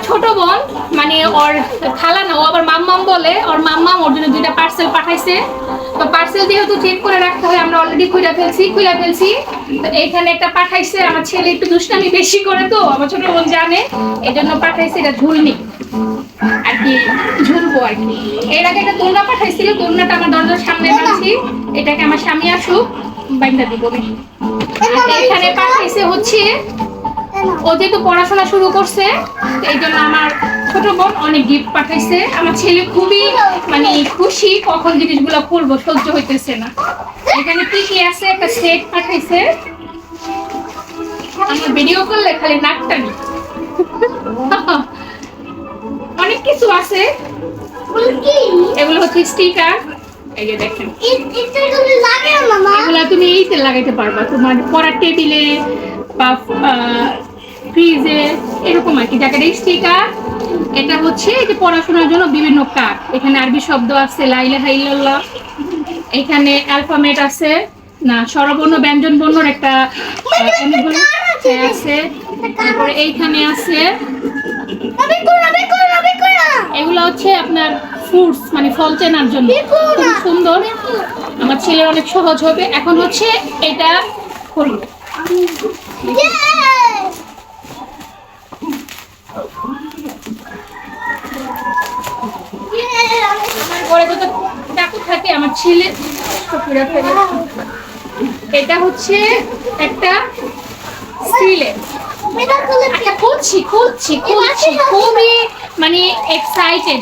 ছোট বোন মানে ওর খালা না, ও আবার মাম্মাম বলে, ওর মাম্মাম ওর জন্য 2টা পার্সেল পাঠাইছে। তো পার্সেল যেহেতু চেক করে রাখতে হয়, আমরা অলরেডি খুলে ফেলছি। তো এইখানে একটা পাঠাইছে, আমার ছেলে একটু দুষ্টামি বেশি করে, তো আমার ছোট বোন জানে, এই জন্য পাঠাইছে। এটা ঝুলনি আর কি, ঝুলবো আর কি। এর আগে একটা দোলনা পাঠাইছিল, দোলনাটা আমার দরজার সামনে রাখছি, এটাকে আমার স্বামী আসুক বাইন্দা দিব। এখানে পাঠাইছে হচ্ছে, ও যেহেতু পড়াশোনা শুরু করছে, এই জন্য আমার ছোট বোন অনেক গিফট পাঠাইছে। আমার ছেলে খুবই মানে খুশি, কখন জিনিসগুলো খুলবো সহ্য হইতেছে না। এখানে কি কি আছে, একটা সেট পাঠাইছে। আমার ভিডিও করলে খালি নাকটানি অনেক কিছু আছে। এগুলো হচ্ছে স্টিকার, এই যে দেখেন, এগুলো তুমি এইতে লাগাইতে পারবা তোমার পড়ার টেবিলে বা ফ্রিজে, এরকম আর কি জায়গাটা স্টিকার। এটা হচ্ছে যে পড়াশোনার জন্য বিভিন্ন কার্ড। এখানে আরবি শব্দ আছে, লা ইলাহা ইল্লাল্লাহ। এখানে অ্যালফাবেট আছে, না স্বরবর্ণ ব্যঞ্জন বর্ণর একটা অনেকগুলো আছে। তারপরে এইখানে আছে, এগুলো হচ্ছে আপনার ফ্রুটস মানে ফল চেনার জন্য, খুব সুন্দর। আমার ছেলের অনেক সহজ হবে। এখন হচ্ছে এটা খুলবো। আমার ঘরে যত চাকু থাকে আমার ছেলে এটা হচ্ছে একটা সিলেট। আচ্ছা খুলছি খুবই মানে এক্সাইটেড।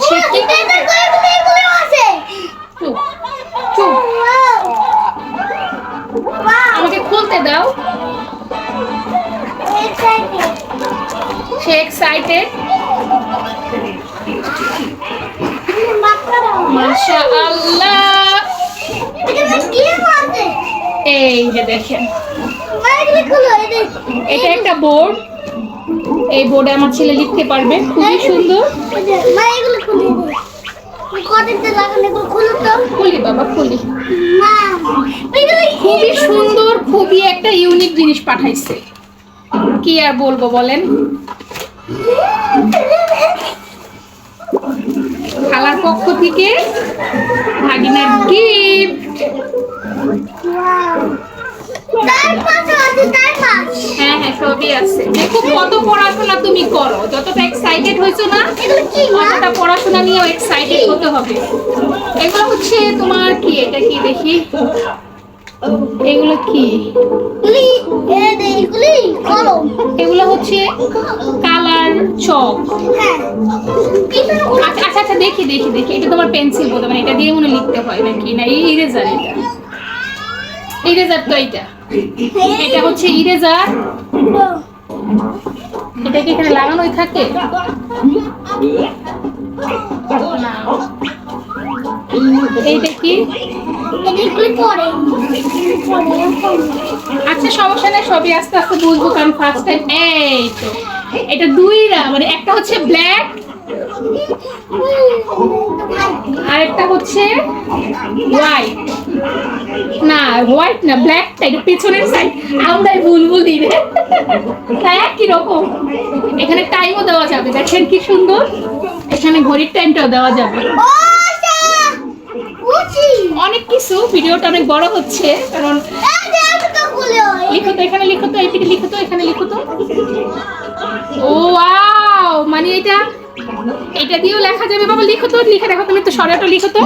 আমাকে খুলতে দাও। সে এক্সাইটেড। মাশাআল্লাহ। এই যে দেখেন, এটা একটা বোর্ড। এই বোর্ডে আমার ছেলে লিখতে পারবে, খুবই সুন্দর। খুলি বাবা খুলি। খুবই সুন্দর, খুবই একটা ইউনিক জিনিস পাঠাইছে, কি আর বলবো বলেন। খালার পক্ষ থেকে ভাগিনার গিফট। হ্যাঁ হ্যাঁ সবই আছে। দেখো কত পড়াশোনা তুমি করো, যতটা এক্সাইটেড হয়েছো না, ততটা পড়াশোনা নিয়েও এক্সাইটেড হতে হবে। এগুলো হচ্ছে তোমার কি, এটা কি দেখি, এগুলো কি, এগুলো হচ্ছে কালার চক। আচ্ছা আচ্ছা দেখি, এটা তোমার পেন্সিল বলতে, মানে এটা দিয়ে মনে লিখতে হয় নাকি, না ইরেজার? এটা ইরেজার, তো এটা হচ্ছে ইরেজার। এটা কি এখানে লাগানোই থাকে? এইটা কি? আচ্ছা সমস্যা নেই, সবই আস্তে আস্তে বুঝবো, কারণ ফার্স্ট টাইম। এই তো এটা দুইটা, মানে একটা হচ্ছে ব্ল্যাক আর একটা হচ্ছে হোয়াইট। না হোয়াইট না, ব্ল্যাকটা, এটা পিছনের সাইড। আমরাই বুলবুলি রে, তাই একই রকম। এখানে টাইমও দেওয়া যাবে, দেখেন কি সুন্দর। এখানে ঘড়ির টাইমটাও দেওয়া যাবে। অনেক কিছু, ভিডিওটা অনেক বড় হচ্ছে, কারণ লিখো তো, এখানে লিখো তো, এইদিকে লিখো তো, এখানে লিখো তো। ও ওয়াও, মানে এটা দিয়েও লেখা যাবে বাবা। লিখো তো, লিখে দেখো তুমি তো, সরাটা লিখো তো।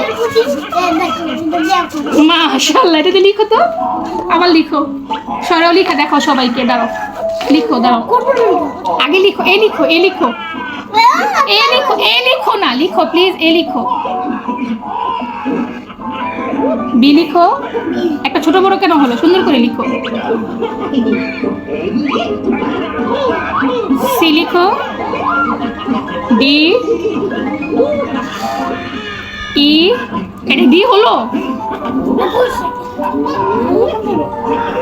মাশাআল্লাহ, এটাতে লিখো তো, আবার লিখো, সরাও লিখে দেখো সবাইকে। দাঁড়াও লিখো, দাঁড়াও আগে লিখো, লিখো না, লিখো প্লিজ, লিখো। বি লিখো, একটা ছোট বড় কেন হলো, সুন্দর করে লিখো। সি লিখো, ডি, ই, এটা ডি হলো।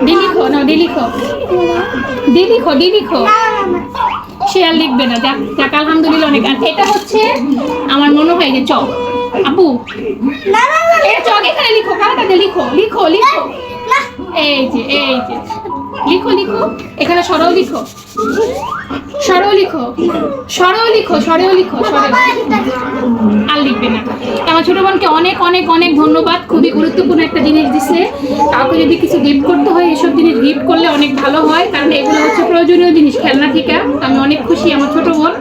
ডি লিখো, না ডি লিখো। সে আর লিখবে না, যাক আলহামদুলিল্লাহ অনেক। আর এটা হচ্ছে আমার মনে হয় যে চক। আপু চক এখানে লিখো, কালারটা লিখো। এই যে লিখো লিখো, এখানে সরও লিখো, সরও লিখো, সরও লিখো, সরেও লিখো, সরেও। আর লিখবে না। আমার ছোট বোনকে অনেক অনেক অনেক ধন্যবাদ, খুবই গুরুত্বপূর্ণ একটা জিনিস দিছে। কাউকে যদি কিছু গিফট করতে হয় এসব জিনিস গিফট করলে অনেক ভালো হয়, কারণ এগুলো হচ্ছে প্রয়োজনীয় জিনিস খেলনা থেকে। আমি অনেক খুশি আমার ছোট বোন।